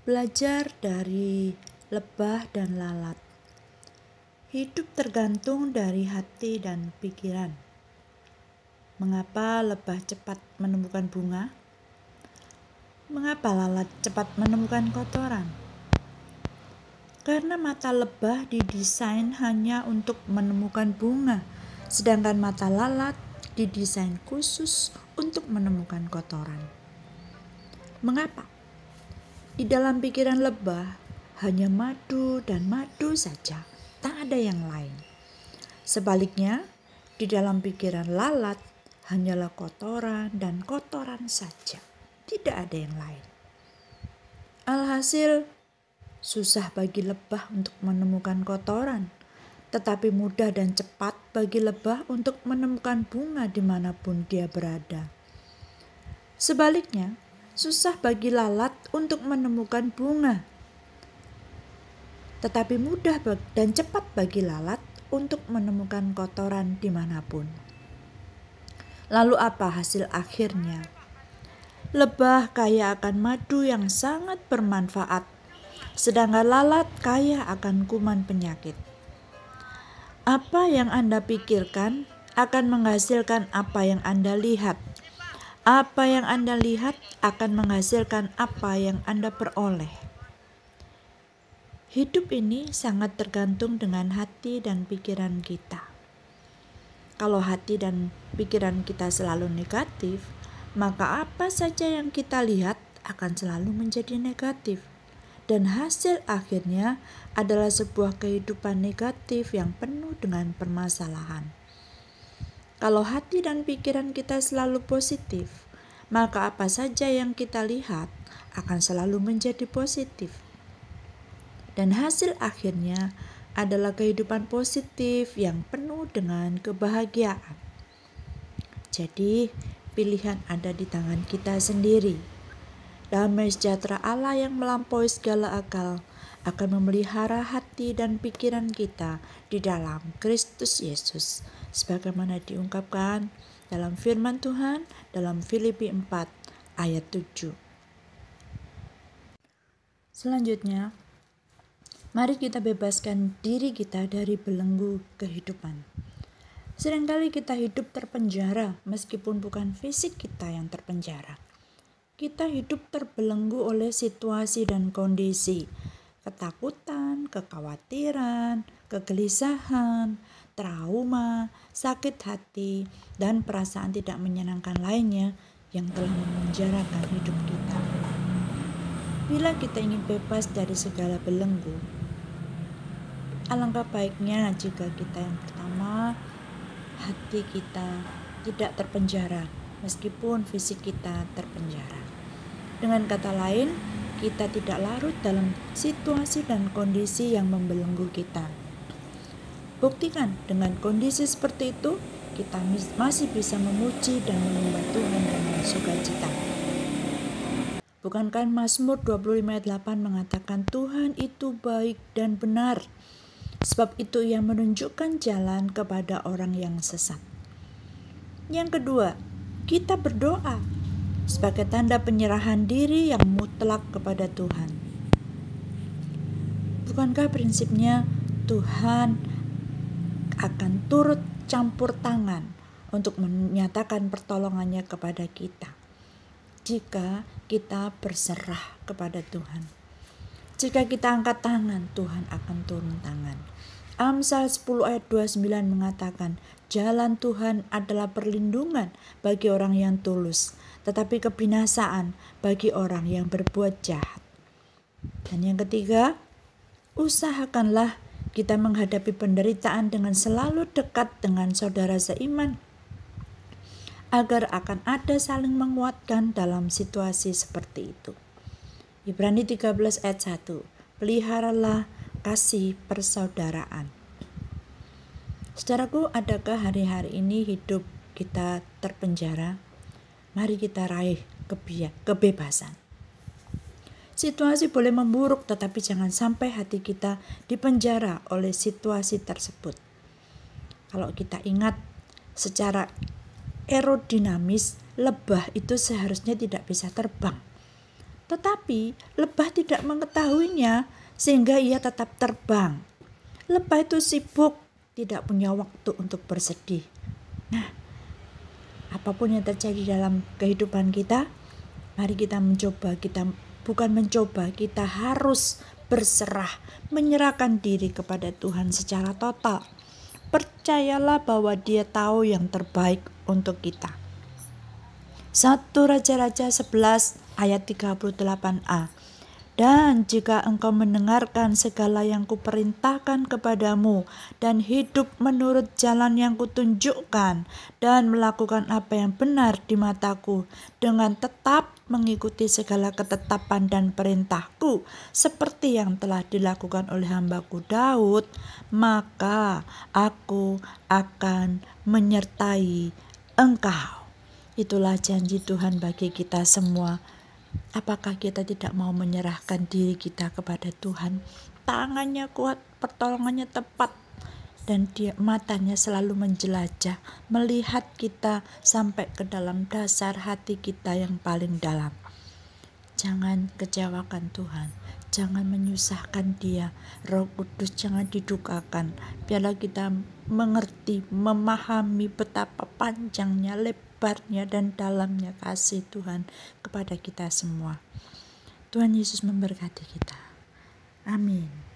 Belajar dari lebah dan lalat. Hidup tergantung dari hati dan pikiran. Mengapa lebah cepat menemukan bunga? Mengapa lalat cepat menemukan kotoran? Karena mata lebah didesain hanya untuk menemukan bunga, sedangkan mata lalat didesain khusus untuk menemukan kotoran. Mengapa? Di dalam pikiran lebah hanya madu dan madu saja, tak ada yang lain. Sebaliknya, di dalam pikiran lalat hanyalah kotoran dan kotoran saja, tidak ada yang lain. Alhasil, susah bagi lebah untuk menemukan kotoran, tetapi mudah dan cepat bagi lebah untuk menemukan bunga dimanapun dia berada. Sebaliknya, susah bagi lalat untuk menemukan bunga, tetapi mudah dan cepat bagi lalat untuk menemukan kotoran dimanapun. Lalu apa hasil akhirnya? Lebah kaya akan madu yang sangat bermanfaat, sedangkan lalat kaya akan kuman penyakit. Apa yang Anda pikirkan akan menghasilkan apa yang Anda lihat. Apa yang Anda lihat akan menghasilkan apa yang Anda peroleh. Hidup ini sangat tergantung dengan hati dan pikiran kita. Kalau hati dan pikiran kita selalu negatif, maka apa saja yang kita lihat akan selalu menjadi negatif. Dan hasil akhirnya adalah sebuah kehidupan negatif yang penuh dengan permasalahan. Kalau hati dan pikiran kita selalu positif, maka apa saja yang kita lihat akan selalu menjadi positif. Dan hasil akhirnya adalah kehidupan positif yang penuh dengan kebahagiaan. Jadi, pilihan ada di tangan kita sendiri. Damai sejahtera Allah yang melampaui segala akal akan memelihara hati dan pikiran kita di dalam Kristus Yesus, sebagaimana diungkapkan dalam firman Tuhan dalam Filipi 4 ayat 7. Selanjutnya, mari kita bebaskan diri kita dari belenggu kehidupan. Seringkali kita hidup terpenjara meskipun bukan fisik kita yang terpenjara. Kita hidup terbelenggu oleh situasi dan kondisi, ketakutan, kekhawatiran, kegelisahan, trauma, sakit hati, dan perasaan tidak menyenangkan lainnya yang telah memenjarakan hidup kita. Bila kita ingin bebas dari segala belenggu, alangkah baiknya jika kita yang pertama, hati kita tidak terpenjara meskipun fisik kita terpenjara. Dengan kata lain, kita tidak larut dalam situasi dan kondisi yang membelenggu kita. Buktikan dengan kondisi seperti itu, kita masih bisa memuji dan menyembah Tuhan dengan sukacita. Bukankah Mazmur 25 ayat 8 mengatakan Tuhan itu baik dan benar, sebab itu Ia menunjukkan jalan kepada orang yang sesat. Yang kedua, kita berdoa sebagai tanda penyerahan diri yang mutlak kepada Tuhan. Bukankah prinsipnya Tuhan akan turut campur tangan untuk menyatakan pertolongannya kepada kita jika kita berserah kepada Tuhan. Jika kita angkat tangan, Tuhan akan turun tangan. Amsal 10 ayat 29 mengatakan, jalan Tuhan adalah perlindungan bagi orang yang tulus, tetapi kebinasaan bagi orang yang berbuat jahat. Dan yang ketiga, usahakanlah kita menghadapi penderitaan dengan selalu dekat dengan saudara seiman, agar akan ada saling menguatkan dalam situasi seperti itu. Ibrani 13 ayat 1, peliharalah kasih persaudaraan. Saudaraku, adakah hari-hari ini hidup kita terpenjara? Mari kita raih kebebasan. Situasi boleh memburuk, tetapi jangan sampai hati kita dipenjara oleh situasi tersebut. Kalau kita ingat, secara aerodinamis, lebah itu seharusnya tidak bisa terbang. Tetapi lebah tidak mengetahuinya sehingga ia tetap terbang. Lebah itu sibuk, tidak punya waktu untuk bersedih. Nah, apapun yang terjadi dalam kehidupan kita, mari kita kita harus berserah, menyerahkan diri kepada Tuhan secara total. Percayalah bahwa Dia tahu yang terbaik untuk kita. 1 Raja-Raja 11 ayat 38a. Dan jika engkau mendengarkan segala yang kuperintahkan kepadamu dan hidup menurut jalan yang kutunjukkan dan melakukan apa yang benar di mataku dengan tetap mengikuti segala ketetapan dan perintahku seperti yang telah dilakukan oleh hambaku Daud, maka aku akan menyertai engkau. Itulah janji Tuhan bagi kita semua. Apakah kita tidak mau menyerahkan diri kita kepada Tuhan? Tangannya kuat, pertolongannya tepat, dan matanya selalu menjelajah, melihat kita sampai ke dalam dasar hati kita yang paling dalam. Jangan kecewakan Tuhan, jangan menyusahkan Dia. Roh Kudus jangan didukakan. Biarlah kita mengerti, memahami betapa panjangnya, lebarnya, dan dalamnya kasih Tuhan kepada kita semua. Tuhan Yesus memberkati kita. Amin.